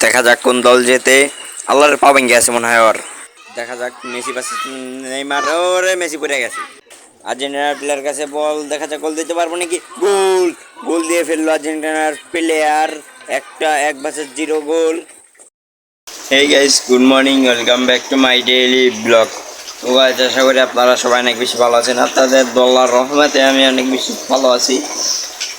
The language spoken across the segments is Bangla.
দেখা যাক কোন দল জেতে। আল্লাহর পাবেন গেছে মনে হয় ওর। দেখা যাক মেসি পাশে নেইমার, ওরে মেসি পড়ে গেছে। আর্জেন্টিনার প্লেয়ার কাছে বল, দেখা যাক গোল দিতে পারবো নাকি। গোল! গোল দিয়ে ফেললো আর্জেন্টিনার প্লেয়ার। এক versus 0 goal. Hey guys, good morning, welcome back to my daily blog. তো গাইস, আশা করি আপনারা সবাই অনেক বেশি ভালো আছেন। আপনাদের দোয়ার রহমতে আমি অনেক বেশি ভালো আছি।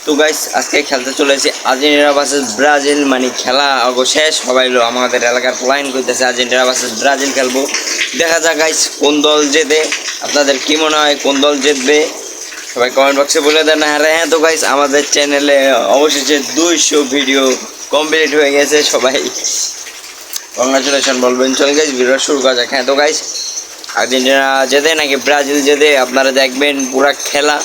তো গাইস, আজকে খেলতে চলেছি আর্জেন্টিনা ভার্সেস ব্রাজিল। মানে খেলা শেষ, সবাই আমাদের এলাকার প্ল্যান করতেছে আর্জেন্টিনা ভার্সেস ব্রাজিল খেলবো। দেখা যাক গাইস কোন দল জেতে। আপনাদের কি মনে হয় কোন দল জিতবে? সবাই কমেন্ট বক্সে বলে দেন। আর হ্যাঁ, তো গাইস আমাদের চ্যানেলে অবশেষে 200 ভিডিও কমপ্লিট হয়ে গেছে। সবাই কংগ্রাচুলেশন বলবেন। চলে গাইস, ভিডিও শুরু করা যাক। হ্যাঁ তো গাইস, আর্জেন্টিনা জেতে নাকি ব্রাজিল জেতে আপনারা দেখবেন পুরা খেলা।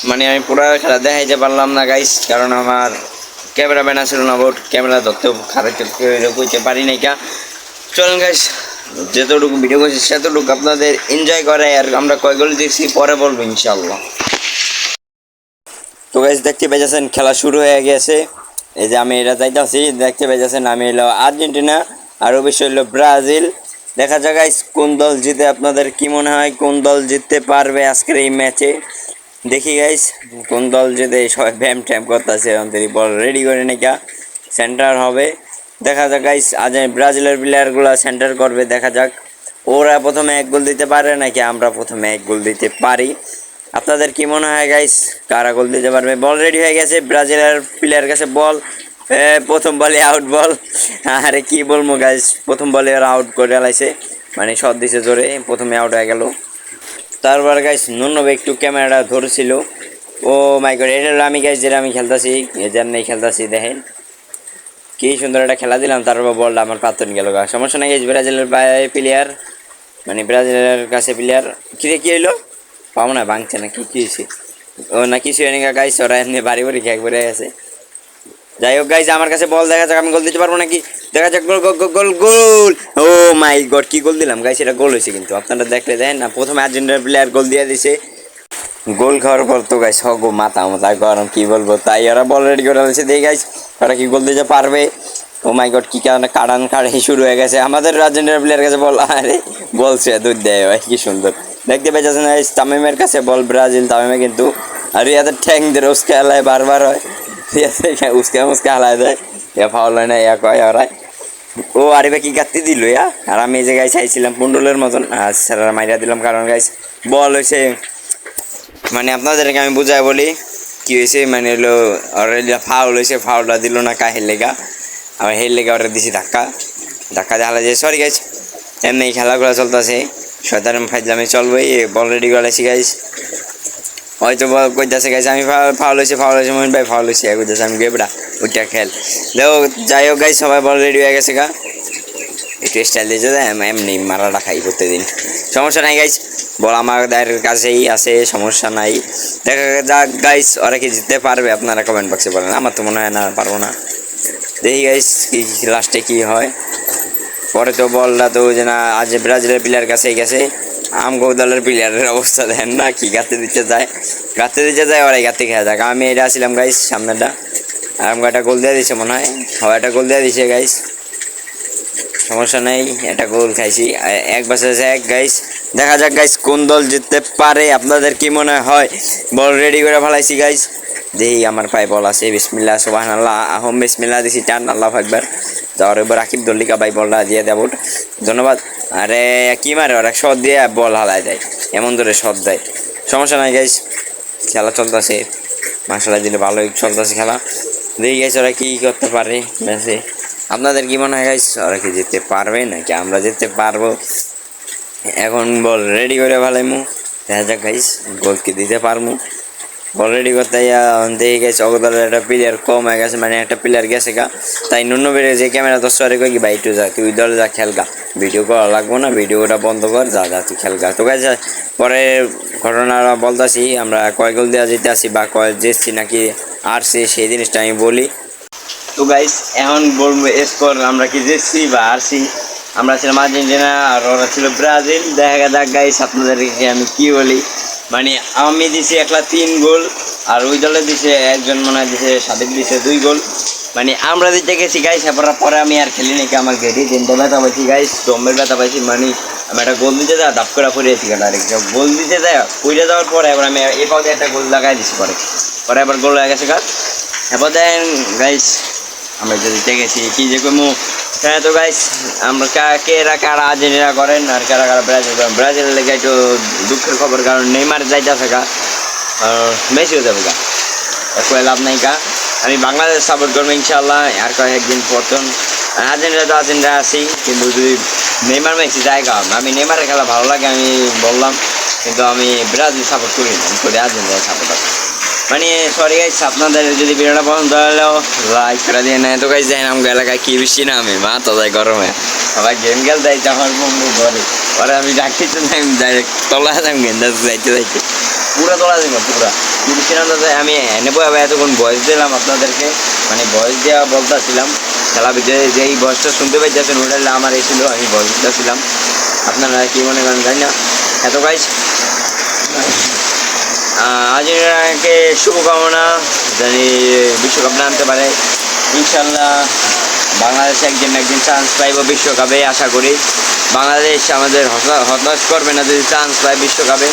মানে আমি পুরা খেলা দেখাইতে পারলাম না গাইস, কারণ আমার ক্যামেরাম্যান আসল না, বোর্ড ক্যামেরা ধরতেও খারাপ করতে পারি নাই। চলেন গাইস, যতটুকু ভিডিও করছি সেতটুকু আপনাদের এনজয় করে। আর আমরা কয় গোল দিচ্ছি পরে বলবো ইনশাল্লাহ। তো গাইস, দেখতে পেয়েছেন খেলা শুরু হয়ে গেছে। এই যে আমি এটা চাইতেছি, দেখতে পেয়েছেন আমি এলো আর্জেন্টিনা আর অবশ্যই হলো ব্রাজিল। দেখা যাক গাইস কোন দল জিতে। আপনাদের কি মনে হয় কোন দল জিততে পারবে আজকের এই ম্যাচে? দেখি গাইস কোন দল জিতে। সবাই ব্যাম ট্যাম করতেছে, বল রেডি করে নাকি সেন্টার হবে। দেখা যাক গাইস, আজ ব্রাজিলের প্লেয়ারগুলো সেন্টার করবে। দেখা যাক ওরা প্রথমে 1 গোল দিতে পারে নাকি আমরা প্রথমে 1 গোল দিতে পারি। আপনাদের কি মনে হয় গাইস, কারা গোল দিতে পারবে? বল রেডি হয়ে গেছে ব্রাজিলের প্লেয়ার কাছে। বল প্রথম বলে আউট বল। আরে কি বলবো গাইস, প্রথম বলে ওরা আউট করে লাইছে। মানে শট দিছে জোরে, প্রথমে আউট হয়ে গেল। তারপর গাইস নুনবে একটু ক্যামেরাটা ধরেছিল। ও মাই গড, এটা হলো আমি গাইস যেটা আমি খেলতেছি, এদের নেই খেলতেছি। দেখেন কি সুন্দর একটা খেলা দিলাম, তারপর বলটা আমার পাতন গেল। সমস্যা নাই গাইস, ব্রাজিলের প্লেয়ার, মানে ব্রাজিলের কাছে প্লেয়ার। কিরে কি হইলো? পাও না, ভাঙছে না, কি হয়েছে? ও না কিছু হয়নি গাইস, ওরা এমনি বাড়ি বাড়ি খেয়ে ঘুরে গেছে। যাই হোক গাইস, আমার কাছে বল, দেখা যাক আমি গোল দিতে পারবো নাকি। দেখা যাক, গোল গোল গোল গোল। ও মাই গড, কি গোল দিলাম গাইস, এটা গোল হয়েছে। কিন্তু আপনারা দেখলে দেখেন না, প্রথমে আর্জেন্টিনার প্লেয়ার গোল দিয়ে দিছে। গোল খাওয়ার পর তো গাইস হগো মাথা মাথা গরম, কি বলবো। তাই ওরা বল রেডি করে দিয়েছে। দেখি গাইস ওরা কি গোল দিতে পারবে। ও মাই গড, কি কারণে কাড়াই শুরু হয়ে গেছে আমাদের আর্জেন্টিনার প্লেয়ার কাছে বল। আরে বলছে দুধ দেয় ভাই, কি সুন্দর দেখতে পেয়েছেন গাইস। তামিমের কাছে বল ব্রাজিল, তামিমে কিন্তু আর ইয়াদের ঠ্যাং দিয়ে উস্কে হালায় বারবার হয়। উস্কে মুস্কে হালায় দেয়, ইয়া ফাউল হয় না, ইয়া কয় ওরা। ও আরে ভাই কি গাত্তি দিল ইয়া। আর আমি এই জায়গায় চাইছিলাম পুন্ডলের মতন, আর স্যার মাইরা দিলাম। কারণ গাইস বল হয়েছে, মানে আপনাদেরকে আমি বুঝাই বলি কি হয়েছে। মানে হলো ওরা ফাউল হয়েছে, ফাউলটা দিল না কাহের লেগা। আমার হের লেগা ওরা দিছি ধাক্কা ধাক্কা দিয়ে হালা যায়। সরি গাইস, এমনি খেলাগুলো চলতেছে, শয়তান ফাইজলামে চলবে। বল রেডি করেছি গাইস, হয়তো বল কইতাছে গাইস আমি ফাউল হয়েছে মহিন ভাই ফাউল হয়েছে, কইতাছে আমি গেবড়া ওইটা খেল দেখো। যাই হোক গাইস, সবাই বল রেডি হয়ে গেছে গা। একটু স্টাইল দিয়েছে, এমনি মারাটা খাই প্রত্যেকদিন। সমস্যা নাই গাইস, বল আমাদের কাছেই আছে, সমস্যা নাই। দেখা যাক গাইস ওরা কি জিততে পারবে, আপনারা কমেন্ট বক্সে বলেন। আমার তো মনে হয় না, পারবো না। দেখি গাইস কি লাস্টে কি হয়। পরে তো বলটা তো যে না আজ ব্রাজিলের প্লেয়ার কাছেই গেছে। আমগো দলের প্লেয়ারের অবস্থা দেখেন না, কি গাতে দিতে যায় ওরাই গাতে খেয়া যাক। আমি এটা আসছিলাম গাইস সামনেটা, আর আমাকে একটা গোল দিয়ে দিছে মনে হয়। একটা গোল দিয়ে দিছে গাইস, সমস্যা নেই, এটা গোল খাইছি। 1-1 গাইস। দেখা যাক গাইস কোন দল জিততে পারে। আপনাদের কি মনে হয়? বল রেডি করে ফেলাইছি গাইস। দেখি আমার পায়ে বল আছে। বিসমিল্লাহ সুবহানাল্লাহ আহম বিসমিল্লাহ দিছি, টান আল্লাহু আকবার। যাওয়ার এবার রাকিব দল্লিকা ভাই বলটা দিয়ে দেব, ধন্যবাদ। আরে কি মারে ওরা, শট দিয়ে বল হালায় দেয়, এমন ধরে শট দেয়। সমস্যা নাই গাইস, খেলা চলতেছে, মাসালা দিলে ভালোই চলতেছে খেলা। দেখি গাইস ওরা কি করতে পারে ম্যাচে। আপনাদের কি মনে হয় গাইস, ওরা কি জিততে পারবে নাকি আমরা জিততে পারবো? এখন বল রেডি করে ফেলাইমু, দেখা যাক গাইস গোল কি দিতে পারবো। বল রেডি করতে দেখে গেছে অগদলের একটা প্লেয়ার কম হয়ে গেছে, মানে একটা প্লেয়ার গেছে গা। তাই নুন্য বেড়ে যে ক্যামেরা তো সরে কই ভাই একটু যা, তুই দলে যা খেলগা, ভিডিও করা লাগবো না, ভিডিওটা বন্ধ কর, যা তুই খেলগা। তো গাইস পরে ঘটনাটা বলতাছি, আমরা কয় গোল দেওয়া যেতে আসি বা কয় জিতছি নাকি আরছি, সেই জিনিসটা আমি বলি। তো গাইস এখন বলবো স্কোর, আমরা কি জিতছি বা আরছি। আমরা ছিলাম আর্জেন্টিনা আর ওরা ছিল ব্রাজিল। দেখা যাক গাইস আপনাদেরকে আমি কি বলি। মানে আমি দিছি একলা 3 গোল, আর ওই দলে দিছে একজন মনে হয় দিছে, সাবেক দিছে 2 গোল। মানে আমরা দিতে গেছি গাইস, এরপর পরে আমি আর খেলি নাকি, আমার গেটি তিনটা ব্যথা পাইছি গাইস, দমের ব্যথা পাইছি। মানে আমি একটা গোল দিতে যাই দাপ করে পড়েছি ডাইরেক্ট, গোল দিতে যায় পড়ে যাওয়ার পরে এবার আমি এ পাশে একটা গোল লাগাই দিছি, পরে পরে এবার গোল হয়ে গেছে গা। এরপর দেন গাইস আমরা যে দিতে গেছি কি যে কমু, হ্যাঁ তো গাইস আমরা কারা কারা আর্জেন্টিনা করেন আর কারা কারা ব্রাজিল করেন। ব্রাজিলের লেগে একটু দুঃখের খবর, কারণ নেইমার যাইতেছে গা, মেসিও যাবে গা, একই লাভ নাই গা। আমি বাংলাদেশ সাপোর্ট করবো ইনশাল্লাহ আর কয়েকদিন পরতন। আর্জেন্টিনা তো আর্জেন্টিনা আছি, কিন্তু যদি নেইমার মেসি জায়গা, আমি নেইমারের খেলা ভালো লাগে আমি বললাম, কিন্তু আমি ব্রাজিল সাপোর্ট করি না, আমি করি আর্জেন্টিনা সাপোর্ট। মানে সরি গাইস, আপনাদের যদি ভিডিওটা পছন্দ হলেও লাইক করে দিয়ে নেয় তো গাইস। যাই আমাকে এলাকায় কি বৃষ্টি না, আমি মা তো যাই গরমে সবাই গেম খেলতে যাইতে আমার বন্ধু ঘরে, পরে আমি ডাকতে ডাইরেক্ট তলা যাই গেন্দা যাইতে যাইতে পুরো তোলা যাবে পুরা বৃষ্টি না যাই। আমি এনেবো এতক্ষণ ভয়েস দিলাম আপনাদেরকে, মানে ভয়েস দেওয়া বলতেছিলাম খেলা ভিতরে যেই ভয়েসটা শুনতে পাইতেছেন ওটা আমার এসেছিল, আমি ভয়েস দিতেছিলাম। আপনারা কি মনে করেন জানি না। এত গাইস আর্জেন্টিনাকে শুভকামনা, জানি বিশ্বকাপ না আনতে পারে ইনশাল্লাহ। বাংলাদেশ একদিন চান্স পাইব বিশ্বকাপে, আশা করি বাংলাদেশ আমাদের হতাশ করবে না যদি চান্স পায় বিশ্বকাপে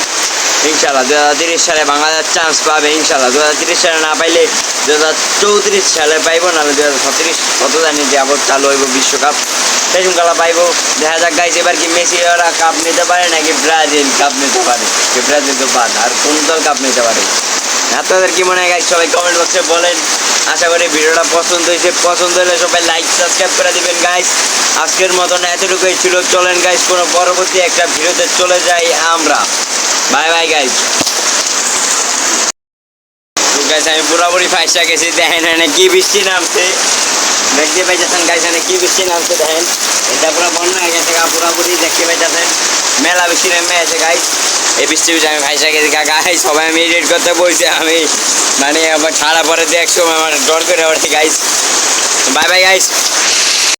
ইনশাল্লাহ। 2030 সালে বাংলাদেশ চান্স পাবে ইনশাল্লাহ। 2030 সালে না পাইলে 2034 সালে পাইব, নাহলে 2036 কত জানি যে আবার চালু হইব বিশ্বকাপ, সেরকম খেলা পাইব। দেখা যাক গাইছে এবার কি মেসি ওরা কাপ নিতে পারে নাকি ব্রাজিল কাপ নিতে পারে, ব্রাজিল তো বাদ, আর কোন দল কাপ নিতে পারে। আপনাদের কি মনে হয় গাইস, সবাই কমেন্ট বক্সে বলেন। আশা করি ভিডিওটা পছন্দ হয়েছে, পছন্দ হলে সবাই লাইক সাবস্ক্রাইব করে দিবেন গাইস। আজকের মতন এতটুকুই ছিল, চলেন গাইস কোনো পরবর্তী একটা ভিডিওতে চলে যাই আমরা। Bye bye guys. গাইস আমি পুরোপুরি ফাইসা গেছি, দেখেন এখানে কি বৃষ্টি নামছে, দেখতে পাইতেছেন গাইস এখানে কি বৃষ্টি নামছে, দেখেন এটা পুরো বন্যা হয়ে গেছে পুরোপুরি, দেখতে পাইতেছেন মেলা বৃষ্টি নেমে আছে গাইস। এই বৃষ্টি আমি ফাইসা গেছি গাইস, সবাই আমি এডিট করতে বলছি, আমি মানে আবার ছাড়া পরে দেখছো আমার ডর করে ওঠে গাইস। Bye bye guys.